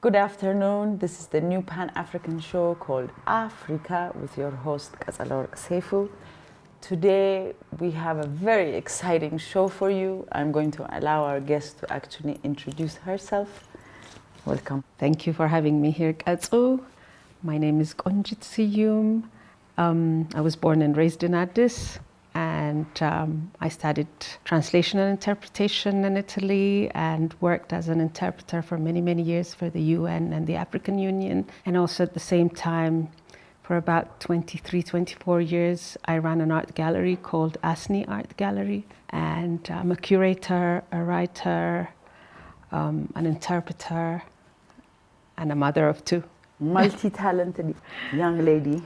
Good afternoon. This is the new Pan-African show called AfreeQa with your host Qetselaworq Seifu. Today we have a very exciting show for you. I'm going to allow our guest to actually introduce herself. Welcome. Thank you for having me here, Qetsu. My name is Konjit Seyum. I was born and raised in Addis, and I studied translation and interpretation in Italy and worked as an interpreter for many, many years for the UN and the African Union. And also at the same time, for about 23, 24 years, I ran an art gallery called ASNI Gallery. And I'm a curator, a writer, an interpreter, and a mother of two. Multi-talented young lady.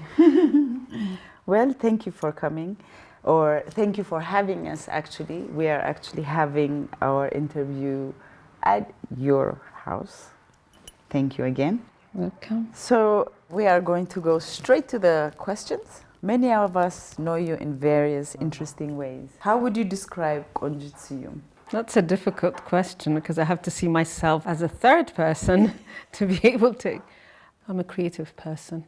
Well, thank you for coming, or thank you for having us actually. We are actually having our interview at your house. Thank you again. Welcome. So we are going to go straight to the questions. Many of us know you in various interesting ways. How would you describe Konjit Seyum? That's a difficult question because I have to see myself as a third person to be able to. I'm a creative person.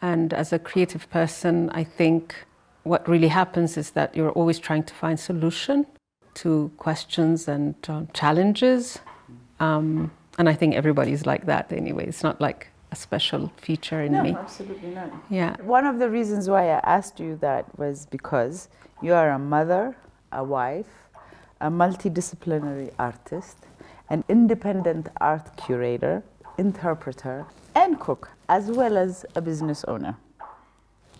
And as a creative person, I think what really happens is that you're always trying to find solution to questions and challenges. And I think everybody's like that anyway. It's not like a special feature in me. No, absolutely not. Yeah. One of the reasons why I asked you that was because you are a mother, a wife, a multidisciplinary artist, an independent art curator, interpreter, and cook, as well as a business owner.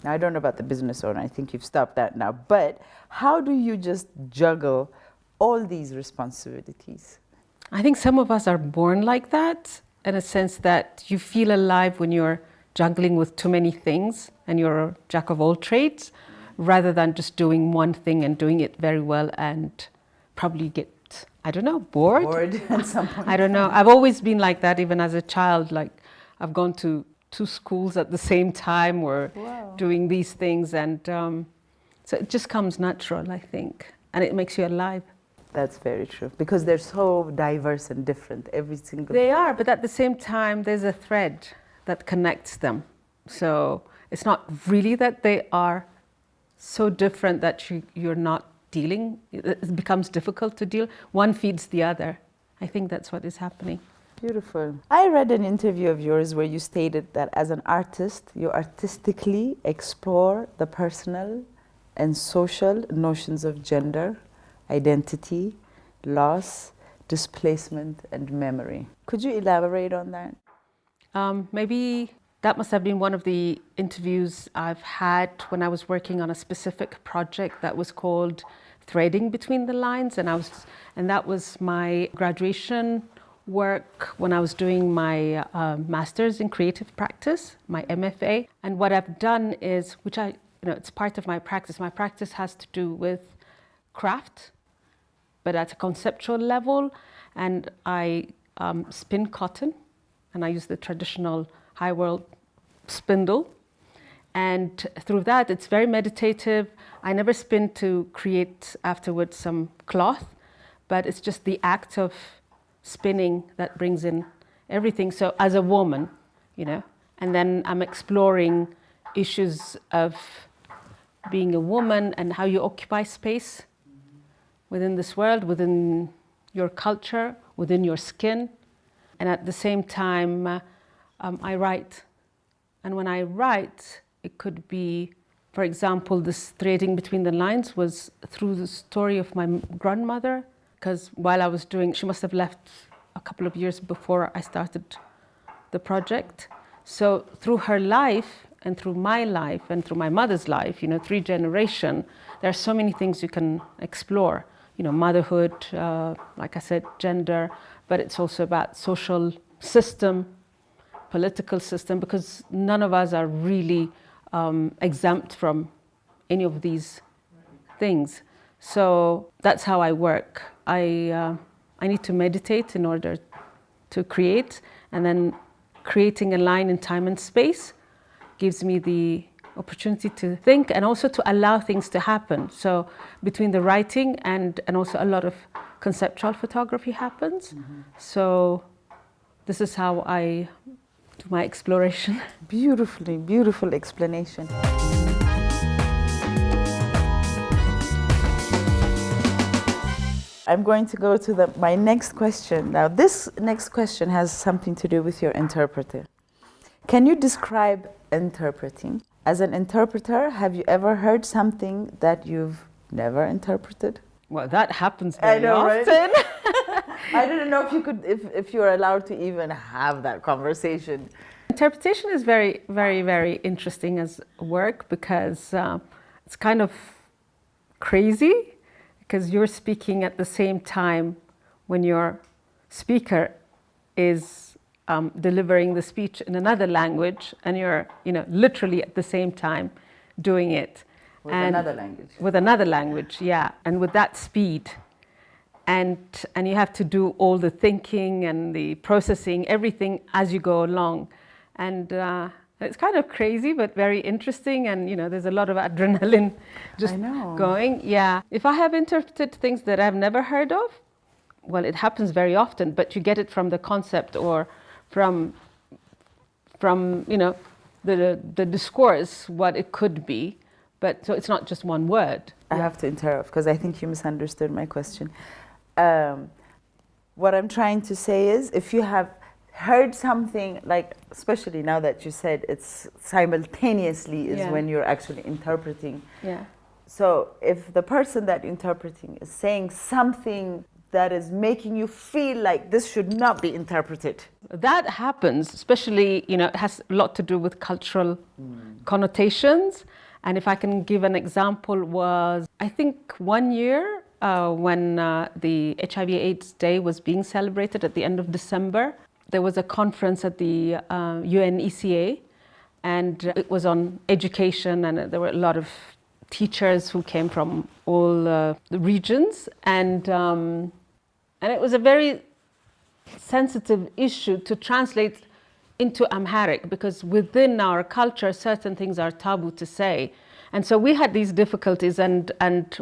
Now, I don't know about the business owner. I think you've stopped that now. But how do you just juggle all these responsibilities? I think some of us are born like that, in a sense that you feel alive when you're juggling with too many things and you're a jack of all trades, rather than just doing one thing and doing it very well and probably get, I don't know, bored? Bored at some point. I don't know. I've always been like that, even as a child. Like, I've gone to 2 schools at the same time or doing these things. And so it just comes natural, I think. And it makes you alive. That's very true. Because they're so diverse and different, every single... They are, but at the same time, there's a thread that connects them. So it's not really that they are so different that you're not dealing. It becomes difficult to deal. One feeds the other. I think that's what is happening. Beautiful. I read an interview of yours where you stated that as an artist, you artistically explore the personal and social notions of gender, identity, loss, displacement, and memory. Could you elaborate on that? Maybe that must have been one of the interviews I've had when I was working on a specific project that was called Threading Between the Lines, and that was my graduation work when I was doing my master's in creative practice, my MFA. And what I've done is, it's part of my practice. My practice has to do with craft, but at a conceptual level. And I spin cotton, and I use the traditional high world spindle. And through that, it's very meditative. I never spin to create afterwards some cloth, but it's just the act of spinning that brings in everything. So as a woman, and then I'm exploring issues of being a woman and how you occupy space within this world, within your culture, within your skin. And at the same time, I write. And when I write, it could be, for example, this threading between the lines was through the story of my grandmother, because while I was she must have left a couple of years before I started the project. So through her life and through my life and through my mother's life, 3 generations, there are so many things you can explore. Motherhood, like I said, gender, but it's also about social system, political system, because none of us are really exempt from any of these things. So that's how I work. I need to meditate in order to create, and then creating a line in time and space gives me the opportunity to think and also to allow things to happen. So between the writing and also a lot of conceptual photography happens. Mm-hmm. So this is how I do my exploration. Beautifully, beautiful explanation. I'm going to go to my next question. Now, this next question has something to do with your interpreter. Can you describe interpreting? As an interpreter, have you ever heard something that you've never interpreted? Well, that happens very often. Right? I didn't know if you could, if you are allowed to even have that conversation. Interpretation is very, very, very interesting as work because it's kind of crazy because you're speaking at the same time when your speaker is delivering the speech in another language, and you're, literally at the same time doing it. With another language. With another language, yeah, and with that speed. And you have to do all the thinking and the processing, everything as you go along. And it's kind of crazy, but very interesting. And, there's a lot of adrenaline just going. Yeah. If I have interpreted things that I've never heard of, well, it happens very often, but you get it from the concept or from the discourse, what it could be. But so it's not just one word. I have to interrupt because I think you misunderstood my question. What I'm trying to say is, if you have heard something, like, especially now that you said it's simultaneously is when you're actually interpreting. Yeah. So if the person that you're interpreting is saying something that is making you feel like this should not be interpreted. That happens, especially, it has a lot to do with cultural connotations. And if I can give an example, was I think 1 year when the HIV/AIDS Day was being celebrated at the end of December, there was a conference at the UNECA, and it was on education, and there were a lot of teachers who came from all the regions, and it was a very sensitive issue to translate into Amharic, because within our culture certain things are taboo to say. And so we had these difficulties, and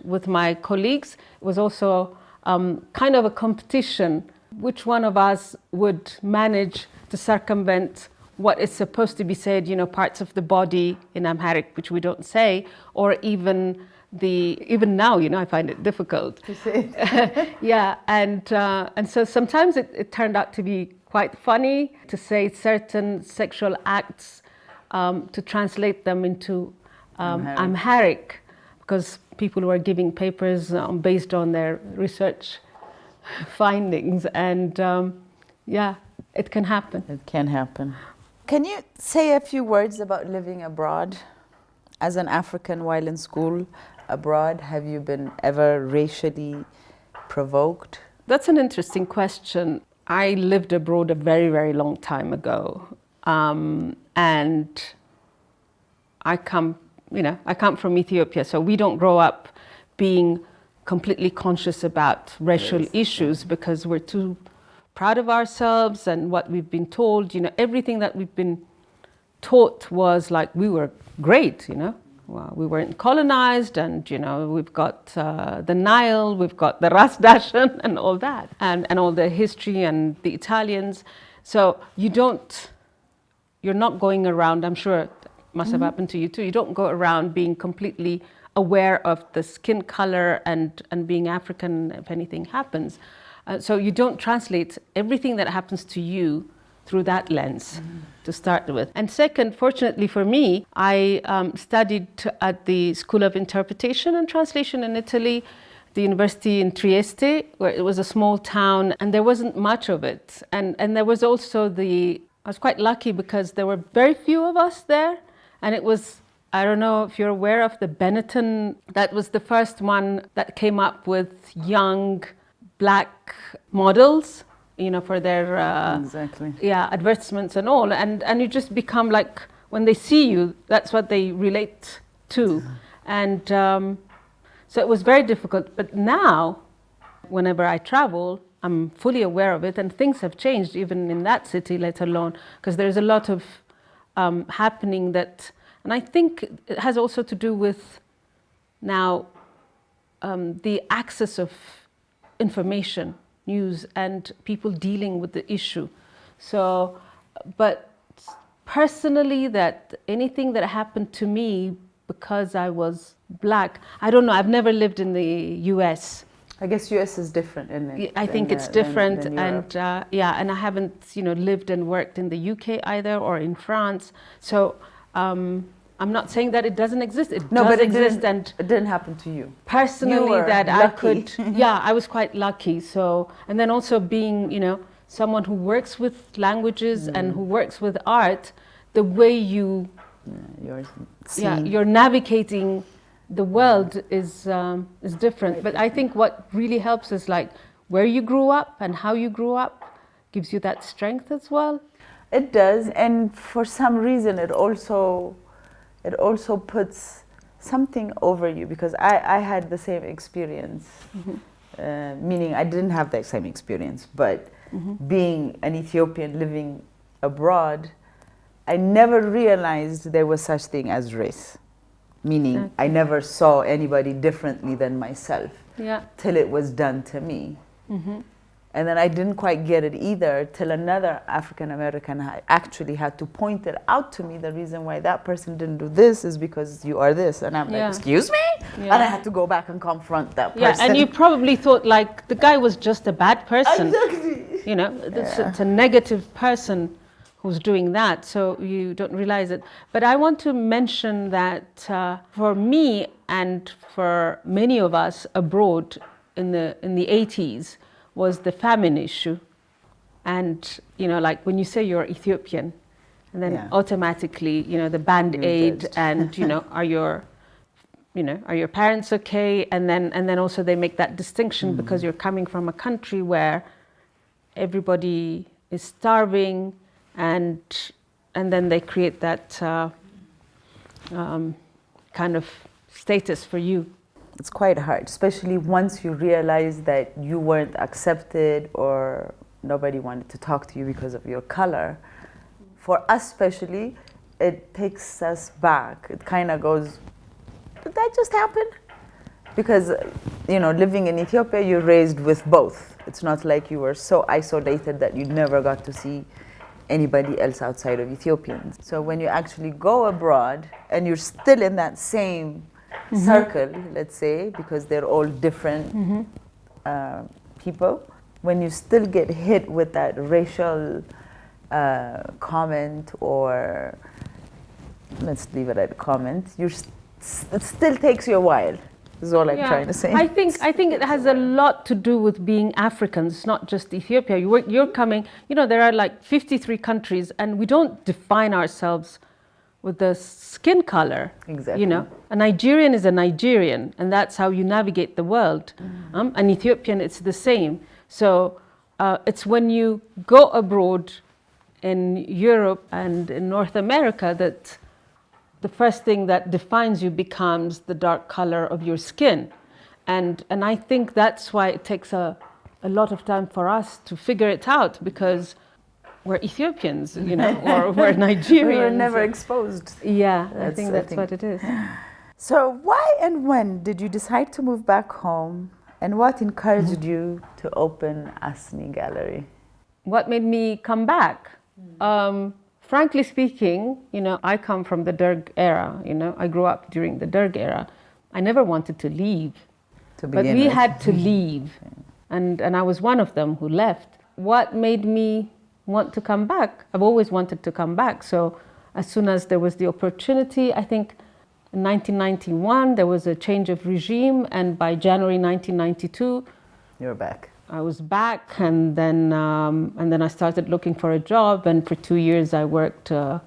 with my colleagues it was also kind of a competition, which one of us would manage to circumvent what is supposed to be said, parts of the body in Amharic which we don't say, or even now, I find it difficult to say. Yeah, and so sometimes it turned out to be quite funny to say certain sexual acts, to translate them into Amharic, because people were giving papers based on their research findings, and it can happen. It can happen. Can you say a few words about living abroad? As an African while in school abroad, have you been ever racially provoked? That's an interesting question. I lived abroad a very, very long time ago, and I come from Ethiopia, so we don't grow up being completely conscious about racial issues because we're too proud of ourselves and what we've been told. Everything that we've been taught was like we were great. Well, we weren't colonized, and we've got the Nile, we've got the Ras Dashen and all that, and all the history and the Italians. So you're not going around, I'm sure it must have happened to you too, you don't go around being completely aware of the skin color and being African if anything happens. So you don't translate everything that happens to you through that lens to start with. And second, fortunately for me, I studied at the School of Interpretation and Translation in Italy, the university in Trieste, where it was a small town and there wasn't much of it. And there was also I was quite lucky because there were very few of us there, and it was, I don't know if you're aware of the Benetton, that was the first one that came up with young black models, for their advertisements and all, and you just become like, when they see you, that's what they relate to, and so it was very difficult. But now, whenever I travel, I'm fully aware of it, and things have changed even in that city, let alone, because there's a lot of happening that, and I think it has also to do with now the access of information, news, and people dealing with the issue. So, but personally, that anything that happened to me because I was black, I don't know, I've never lived in the US. I guess US is different, isn't it? I think it's different, and and I haven't, lived and worked in the UK either, or in France. So I'm not saying that it doesn't exist. It does exist, and it didn't happen to you. Personally, that lucky. I could, I was quite lucky. So, and then also being, someone who works with languages and who works with art, the way you're navigating the world is different. But I think what really helps is like where you grew up and how you grew up gives you that strength as well. It does, and for some reason it also puts something over you, because I had the same experience, meaning I didn't have the same experience, but being an Ethiopian living abroad, I never realized there was such thing as race. Meaning I never saw anybody differently than myself till it was done to me. And then I didn't quite get it either till another African American actually had to point it out to me. The reason why that person didn't do this is because you are this. And I'm like, excuse me? And I had to go back and confront that person. Yeah, and you probably thought like the guy was just a bad person. Exactly. It's a negative person who's doing that, so you don't realize it. But I want to mention that for me and for many of us abroad in the 80s was the famine issue. And like when you say you're Ethiopian, and then automatically the Band-Aid and are your parents okay? And then also they make that distinction because you're coming from a country where everybody is starving. And then they create that kind of status for you. It's quite hard, especially once you realize that you weren't accepted or nobody wanted to talk to you because of your color. For us especially, it takes us back. It kind of goes, did that just happen? Because, living in Ethiopia, you're raised with both. It's not like you were so isolated that you never got to see anybody else outside of Ethiopians. So when you actually go abroad and you're still in that same circle, let's say, because they're all different people, when you still get hit with that racial comment, or let's leave it at comment, it still takes you a while. Is all I'm trying to say. I think it has a lot to do with being Africans, not just Ethiopia. You're coming, there are like 53 countries, and we don't define ourselves with the skin color. Exactly. A Nigerian is a Nigerian, and that's how you navigate the world. An Ethiopian, it's the same. So it's when you go abroad in Europe and in North America that the first thing that defines you becomes the dark color of your skin. And I think that's why it takes a lot of time for us to figure it out, because we're Ethiopians, or we're Nigerians. We were never exposed. Yeah, I think that's what it is. So why and when did you decide to move back home, and what encouraged you to open ASNI Gallery? What made me come back? Frankly speaking, I come from the Derg era. I grew up during the Derg era. I never wanted to leave, but we had to leave, and I was one of them who left. What made me want to come back? I've always wanted to come back. So as soon as there was the opportunity, I think in 1991 there was a change of regime, and by January 1992, you're back. I was back, and then I started looking for a job, and for 2 years I worked in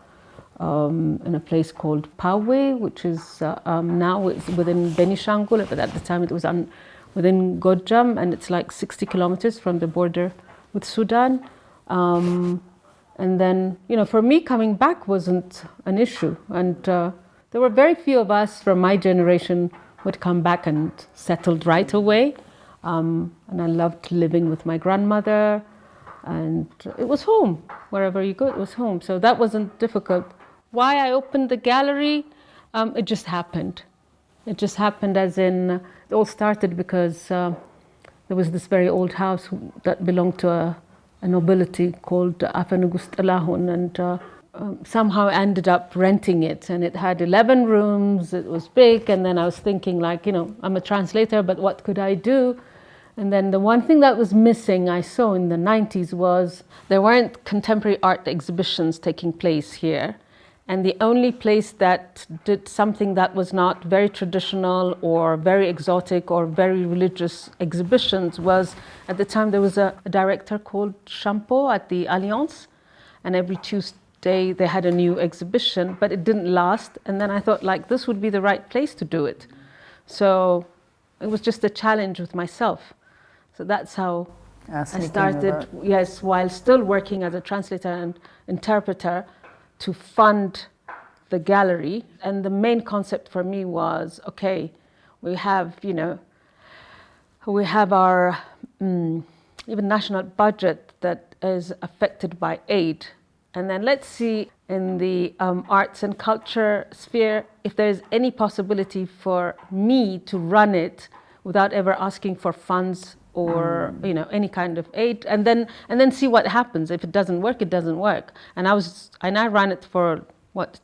a place called Pawe, which is now it's within Benishangul, but at the time it was within Gojam, and it's like 60 kilometers from the border with Sudan. And then, for me, coming back wasn't an issue, and there were very few of us from my generation who had come back and settled right away. And I loved living with my grandmother, and it was home. Wherever you go, it was home. So that wasn't difficult. Why I opened the gallery? It just happened. It just happened, as in, it all started because there was this very old house that belonged to a nobility called Qetselaworq, and somehow I ended up renting it, and it had 11 rooms, it was big, and then I was thinking like, I'm a translator, but what could I do? And then the one thing that was missing I saw in the 90s was there weren't contemporary art exhibitions taking place here. And the only place that did something that was not very traditional or very exotic or very religious exhibitions was, at the time, there was a director called Champeau at the Alliance. And every Tuesday they had a new exhibition, but it didn't last. And then I thought, like, this would be the right place to do it. So it was just a challenge with myself. So that's how I started, yes, while still working as a translator and interpreter, to fund the gallery. And the main concept for me was, okay, we have our even national budget that is affected by aid. And then let's see in the arts and culture sphere if there's any possibility for me to run it without ever asking for funds or any kind of aid, and then see what happens. If it doesn't work, it doesn't work. And I ran it for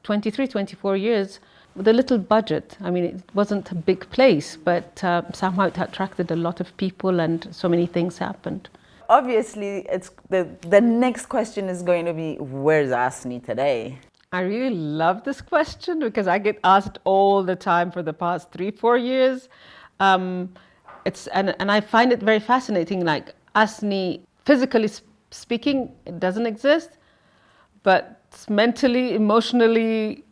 23, 24 years with a little budget. I mean, it wasn't a big place, but somehow it attracted a lot of people, and so many things happened. Obviously, it's the next question is going to be, where's ASNI today? I really love this question because I get asked all the time for the past 3-4 years. And I find it very fascinating, like ASNI, physically speaking, it doesn't exist, but mentally, emotionally,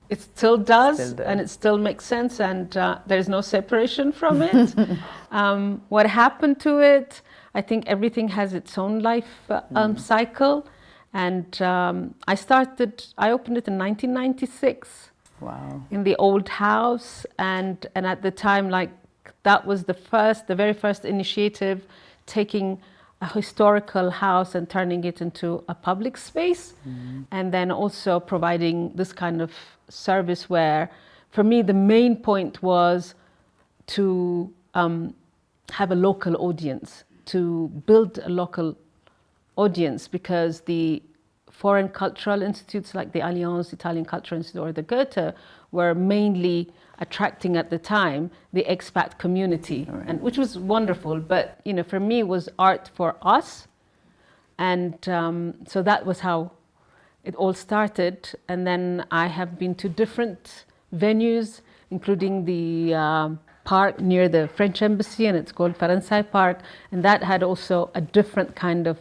it still does, and it still makes sense, and there's no separation from it. What happened to it? I think everything has its own life cycle, and I opened it in 1996. Wow. In the old house, and at the time, like, that was the very first initiative, taking a historical house and turning it into a public space. And then also providing this kind of service where, for me, the main point was to have a local audience, to build a local audience, because the foreign cultural institutes like the Alliance, Italian Cultural Institute, or the Goethe were mainly attracting at the time the expat community, and which was wonderful. But for me, it was art for us, and so that was how it all started. And then I have been to different venues, including the park near the French embassy, and it's called Faransai Park, and that had also a different kind of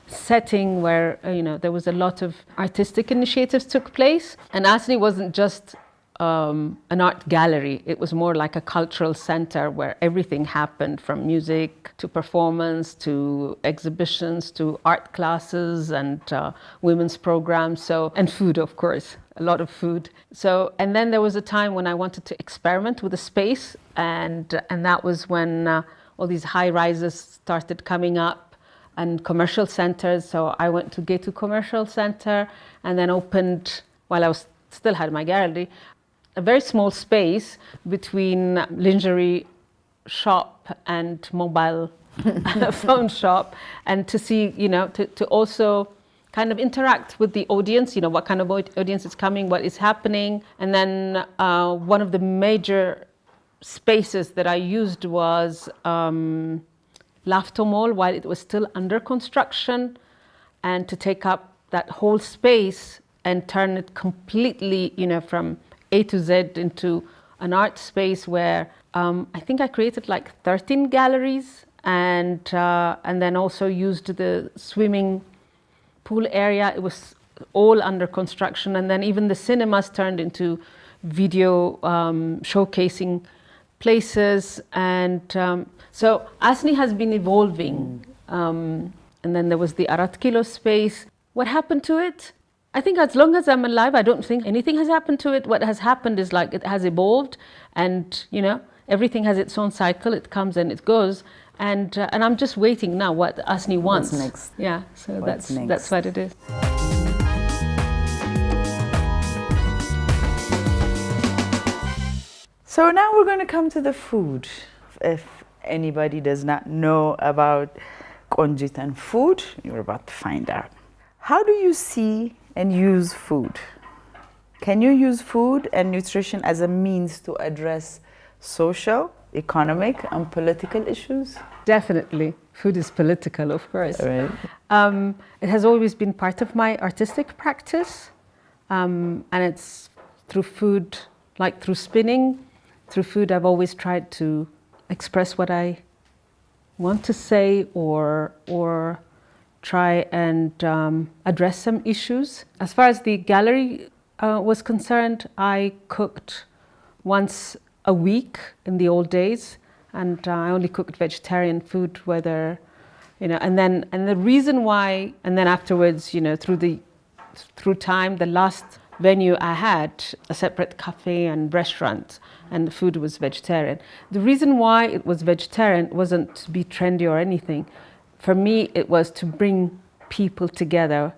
setting where there was a lot of artistic initiatives took place. And ASNI wasn't just an art gallery. It was more like a cultural center where everything happened, from music to performance to exhibitions to art classes and women's programs, and food, of course, a lot of food. And then there was a time when I wanted to experiment with the space, and that was when all these high rises started coming up and commercial centers. So I went to Ghetto Commercial Center and then opened, while I still had my gallery, a very small space between lingerie shop and mobile phone shop, and to see, to also kind of interact with the audience, what kind of audience is coming, what is happening. And then one of the major spaces that I used was Lafto Mall, while it was still under construction, and to take up that whole space and turn it completely, from A to Z into an art space where I think I created like 13 galleries, and then also used the swimming pool area. It was all under construction, and then even the cinemas turned into video showcasing places. And so ASNI has been evolving. And then there was the Arat Kilo space. What happened to it? I think as long as I'm alive, I don't think anything has happened to it. What has happened is, like, it has evolved, and everything has its own cycle. It comes and it goes, and I'm just waiting now what ASNI wants. What's next? Yeah, so that's what it is. So now we're going to come to the food. If anybody does not know about Konjit and food. You're about to find out. How do you see and use food? Can you use food and nutrition as a means to address social, economic, and political issues? Definitely. Food is political, of course. Right. It has always been part of my artistic practice. And it's through food, like through spinning, through food, I've always tried to express what I want to say or try and address some issues. As far as the gallery was concerned, I cooked once a week in the old days, and I only cooked vegetarian food, whether, and the reason why, and then afterwards, through time, the last venue I had a separate cafe and restaurant, and the food was vegetarian. The reason why it was vegetarian wasn't to be trendy or anything. For me, it was to bring people together,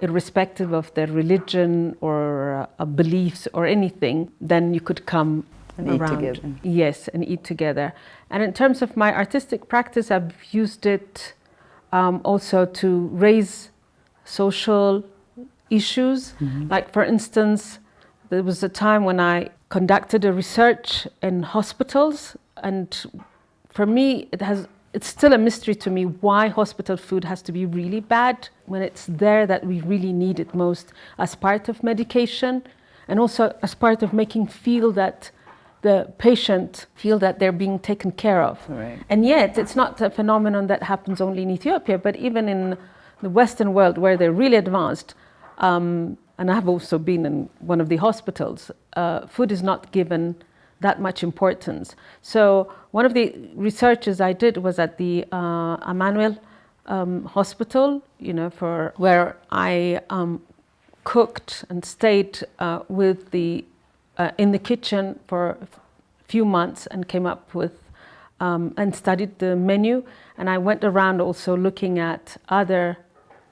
irrespective of their religion or beliefs or anything. Then you could come and around. Eat together. Yes, and eat together. And in terms of my artistic practice, I've used it also to raise social issues. Mm-hmm. Like, for instance, there was a time when I conducted a research in hospitals, and for me, it's still a mystery to me why hospital food has to be really bad when it's there that we really need it most, as part of medication and also as part of making the patient feel that they're being taken care of. Right. And yet, it's not a phenomenon that happens only in Ethiopia, but even in the Western world where they're really advanced, and I have also been in one of the hospitals, food is not given that much importance. So one of the researches I did was at the Emmanuel Hospital, where I cooked and stayed with in the kitchen for a few months and came up with and studied the menu. And I went around also looking at other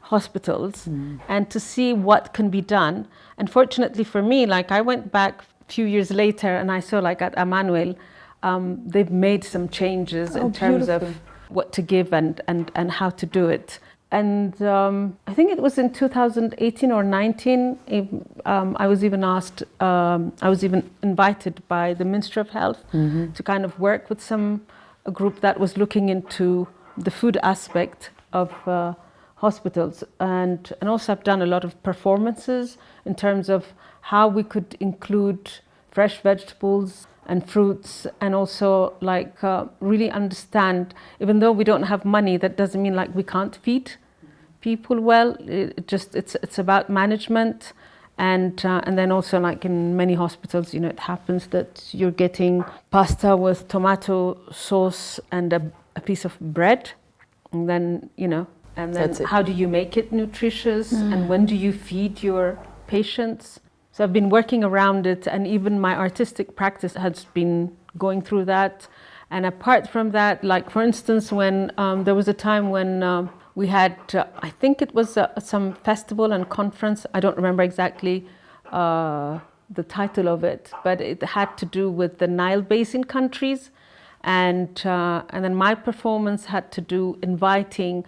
hospitals and to see what can be done. And fortunately for me, I went back a few years later and I saw at Emmanuel, they've made some changes in terms of what to give and how to do it. And I think it was in 2018 or 19, I was even asked, I was even invited by the Ministry of Health to kind of work with a group that was looking into the food aspect of hospitals. And also I've done a lot of performances in terms of how we could include fresh vegetables and fruits, and also really understand, even though we don't have money, that doesn't mean we can't feed people well. It's about management, and then also in many hospitals, it happens that you're getting pasta with tomato sauce and a piece of bread, and then and then how do you make it nutritious, and when do you feed your patients? So I've been working around it, and even my artistic practice has been going through that. And apart from that, for instance, when there was a time when we had, I think it was some festival and conference, I don't remember exactly the title of it, but it had to do with the Nile Basin countries. And then my performance had to do inviting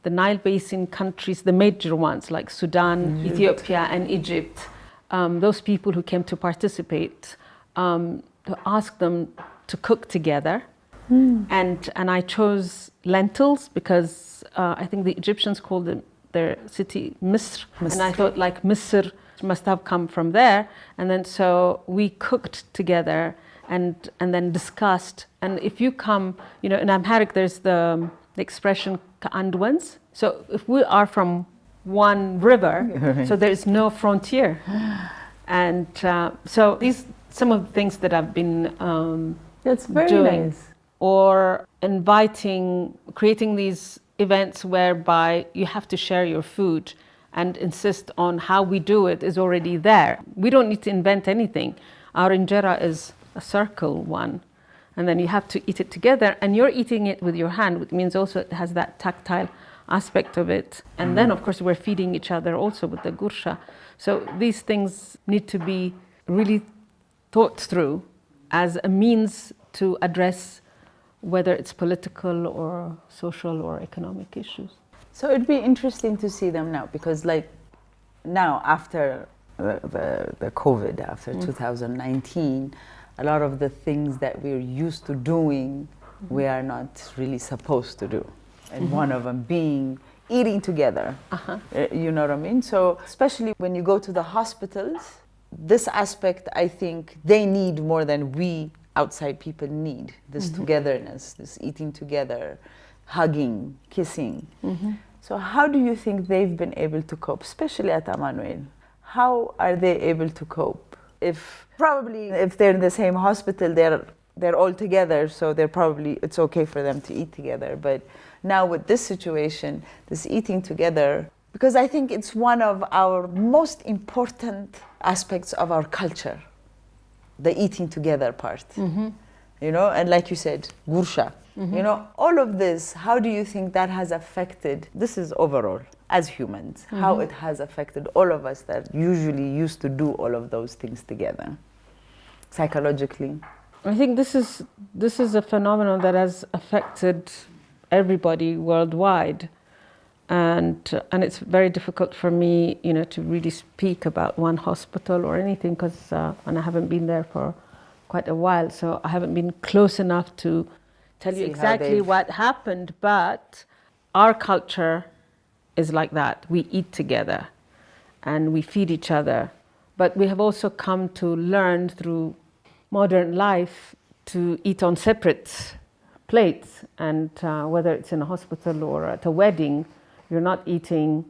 the Nile Basin countries, the major ones like Sudan, Ethiopia, and Egypt, those people who came to participate, to ask them to cook together. And I chose lentils because I think the Egyptians called their city Misr. And I thought Misr must have come from there. And then so we cooked together and then discussed. And if you come, in Amharic there's the expression ka'andwans. So if we are from one river, so there is no frontier. And so these some of the things that I've been That's very doing. nice. Or creating these events whereby you have to share your food and insist on how we do it is already there. We don't need to invent anything. Our injera is a circle one, and then you have to eat it together, and you're eating it with your hand, which means also it has that tactile aspect of it. And then of course we're feeding each other also with the gursha. So these things need to be really thought through as a means to address whether it's political or social or economic issues. So it'd be interesting to see them now, because like now after the COVID, after 2019, a lot of the things that we're used to doing, we are not really supposed to do. And one of them being eating together. You know what I mean? So especially when you go to the hospitals, this aspect, I think they need more than we outside people need. This togetherness, this eating together, hugging, kissing. So how do you think they've been able to cope, especially at Emmanuel? How are they able to cope? If they're in the same hospital, they're all together, so it's okay for them to eat together. But now with this situation, this eating together, because I think it's one of our most important aspects of our culture, the eating together part. You know, and like you said, gursha. You know, all of this, how do you think that has affected, this is overall, as humans, how it has affected all of us that usually used to do all of those things together, psychologically? I think this is a phenomenon that has affected everybody worldwide, and it's very difficult for me, you know, to really speak about one hospital or anything, because and I haven't been there for quite a while, so I haven't been close enough to tell you exactly what happened. But our culture is like that. We eat together and we feed each other, but we have also come to learn through modern life to eat on separate plates, and whether it's in a hospital or at a wedding, you're not eating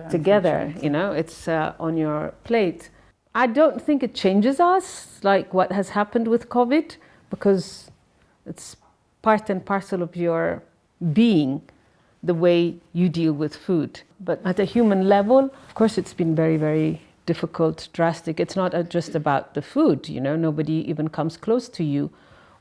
together, you know, it's on your plate. I don't think it changes us, like what has happened with COVID, because it's part and parcel of your being, the way you deal with food. But at a human level, of course, it's been very, very difficult, drastic. It's not just about the food, you know, nobody even comes close to you,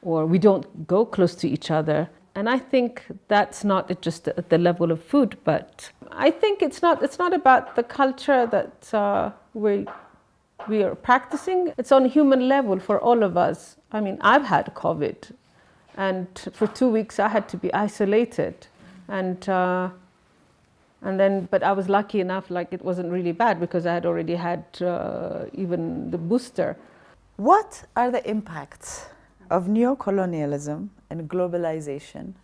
or we don't go close to each other. And I think that's not just at the level of food, but I think it's not about the culture that we are practicing. It's on a human level for all of us. I mean, I've had COVID, and for 2 weeks I had to be isolated, and then, but I was lucky enough, like it wasn't really bad because I had already had even the booster. What are the impacts of neocolonialism and globalization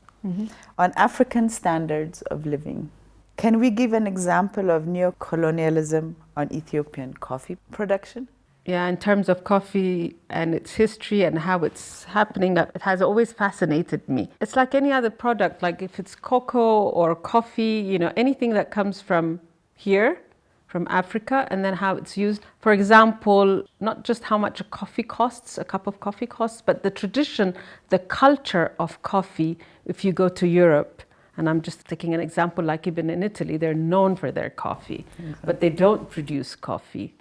on African standards of living? Can we give an example of neocolonialism on Ethiopian coffee production? Yeah, in terms of coffee and its history and how it's happening, it has always fascinated me. It's like any other product, like if it's cocoa or coffee, you know, anything that comes from here, from Africa, and then how it's used. For example, not just how much a coffee costs, a cup of coffee costs, but the tradition, the culture of coffee. If you go to Europe, and I'm just taking an example, like even in Italy, they're known for their coffee, but they don't produce coffee.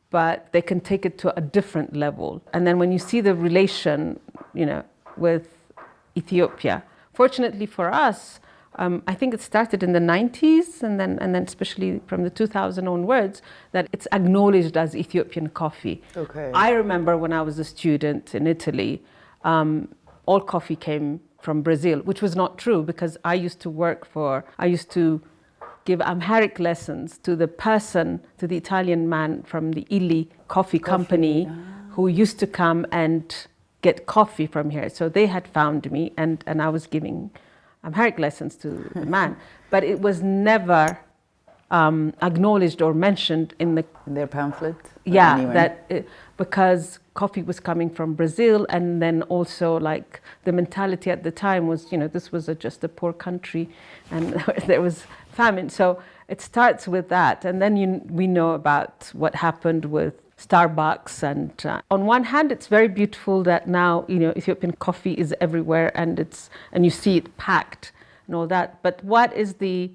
But they can take it to a different level. And then when you see the relation, you know, with Ethiopia, fortunately for us, I think it started in the 90s, and then especially from the 2000 onwards, that it's acknowledged as Ethiopian coffee. Okay. I remember when I was a student in Italy, all coffee came from Brazil, which was not true, because I used to give Amharic lessons to the Italian man from the Illy coffee company who used to come and get coffee from here. So they had found me, and I was giving Amharic lessons to the man. But it was never acknowledged or mentioned in their pamphlet? Yeah, anyway. Because coffee was coming from Brazil, and then also like the mentality at the time was, you know, this was just a poor country, and there was famine. So it starts with that, and then we know about what happened with Starbucks. And on one hand, it's very beautiful that now, you know, Ethiopian coffee is everywhere, and you see it packed and all that. But what is the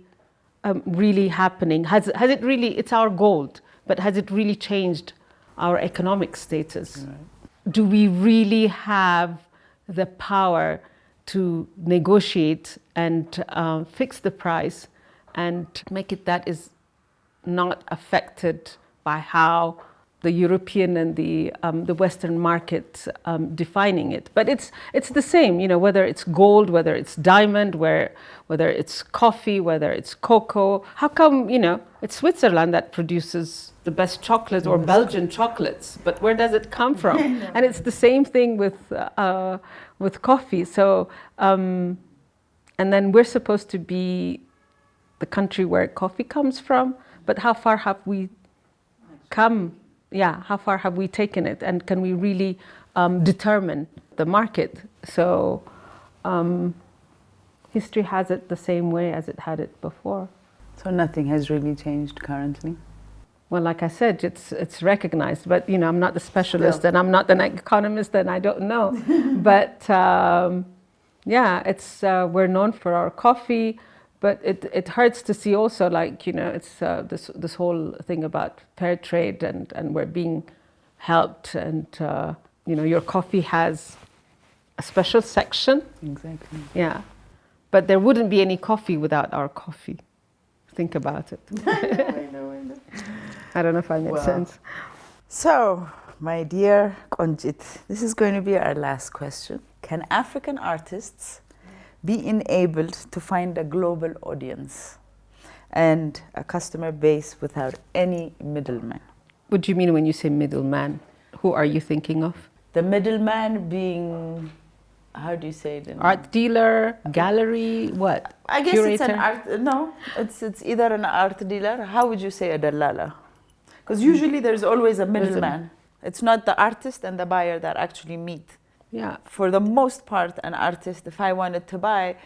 really happening? Has it really? It's our gold, but has it really changed our economic status? Right. Do we really have the power to negotiate and fix the price and make it that is not affected by how the European and the Western market defining it. But it's the same, you know, whether it's gold, whether it's diamond, whether it's coffee, whether it's cocoa. How come, you know, it's Switzerland that produces the best chocolate or Belgian chocolates, but where does it come from? And it's the same thing with coffee. So, and then we're supposed to be the country where coffee comes from, but how far have we come? Yeah, how far have we taken it, and can we really determine the market? So history has it the same way as it had it before. So nothing has really changed currently? Well, like I said, it's recognized, but you know, I'm not the specialist and I'm not an economist and I don't know. But yeah, it's we're known for our coffee. But it hurts to see also, like, you know, it's this whole thing about fair trade and we're being helped, and you know, your coffee has a special section. Exactly. Yeah, but there wouldn't be any coffee without our coffee. Think about it. I know. I don't know if I made sense. So, my dear Konjit, this is going to be our last question. Can African artists be enabled to find a global audience and a customer base without any middleman? What do you mean when you say middleman? Who are you thinking of? The middleman being, how do you say it? Art dealer, gallery, what? I guess Curator? it's an art, no, it's either an art dealer. How would you say a dallala? Because usually there's always a middleman. It's not the artist and the buyer that actually meet. Yeah. For the most part, an artist, if I wanted to buy,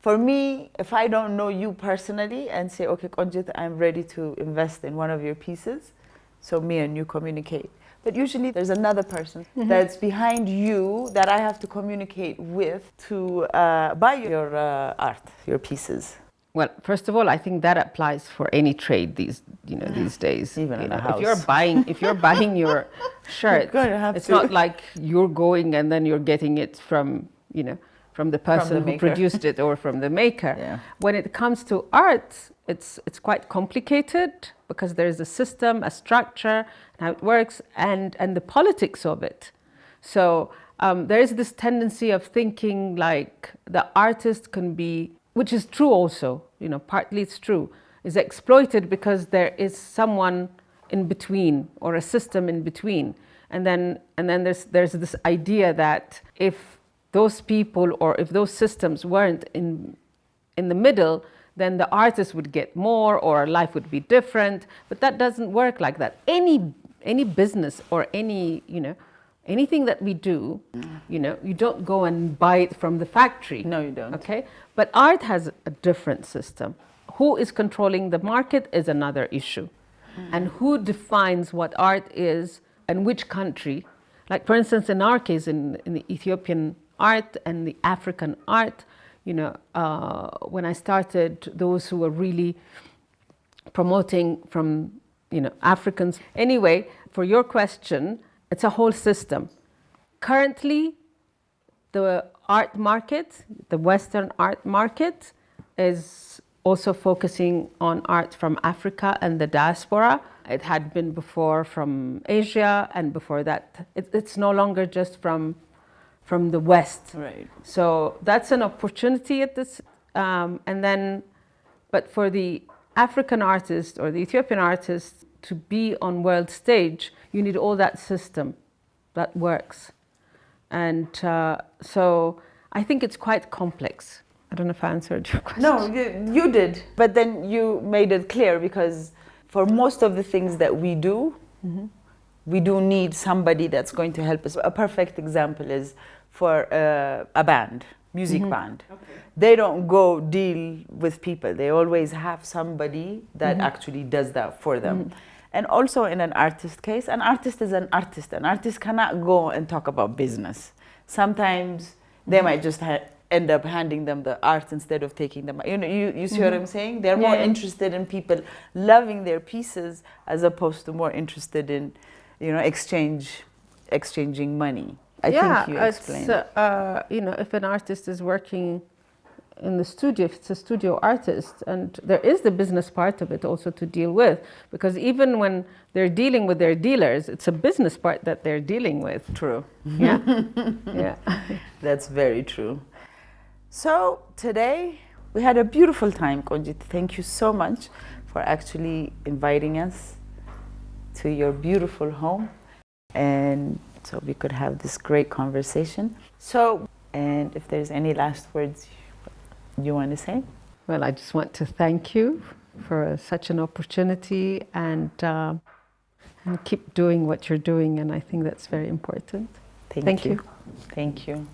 for me, if I don't know you personally and say, okay, Konjit, I'm ready to invest in one of your pieces, so me and you communicate. But usually there's another person that's behind you that I have to communicate with to buy your art, your pieces. Well, first of all, I think that applies for any trade these days. Even in a house. If you're buying your shirt, it's not like you're going and then you're getting it from, you know, from the person who produced it or from the maker. Yeah. When it comes to art, it's quite complicated because there's a system, a structure, and how it works, and the politics of it. So there is this tendency of thinking like the artist can be, which is true also, you know, partly it's true, is exploited because there is someone in between or a system in between. And then there's this idea that if those people or if those systems weren't in the middle, then the artist would get more or life would be different. But that doesn't work like that. Any business or any, you know, anything that we do, you know, you don't go and buy it from the factory. No, you don't. Okay? But art has a different system. Who is controlling the market is another issue. And who defines what art is and which country. Like, for instance, in our case, in the Ethiopian art and the African art, you know, when I started, those who were really promoting from, you know, Africans. Anyway, for your question, it's a whole system. Currently, the art market, the Western art market, is also focusing on art from Africa and the diaspora. It had been before from Asia, and before that, it's no longer just from the West. Right. So that's an opportunity at this, and then, but for the African artist or the Ethiopian artist to be on world stage, you need all that system that works. And so I think it's quite complex. I don't know if I answered your question. No, you did. But then you made it clear, because for most of the things that we do, we do need somebody that's going to help us. A perfect example is for a band, music band. Okay. They don't go deal with people. They always have somebody that actually does that for them. And also in an artist case, an artist is an artist. An artist cannot go and talk about business. Sometimes they might just end up handing them the art instead of taking them. You know, you see what I'm saying? They're more interested in people loving their pieces as opposed to more interested in, you know, exchanging money. I think you explained. You know, if an artist is working in the studio, if it's a studio artist, and there is the business part of it also to deal with, because even when they're dealing with their dealers, it's a business part that they're dealing with. True. Yeah. Yeah. That's very true. So today we had a beautiful time, Konjit. Thank you so much for actually inviting us to your beautiful home, and so we could have this great conversation. So, and if there's any last words you want to say? Well, I just want to thank you for such an opportunity, and keep doing what you're doing, and I think that's very important. Thank you. Thank you.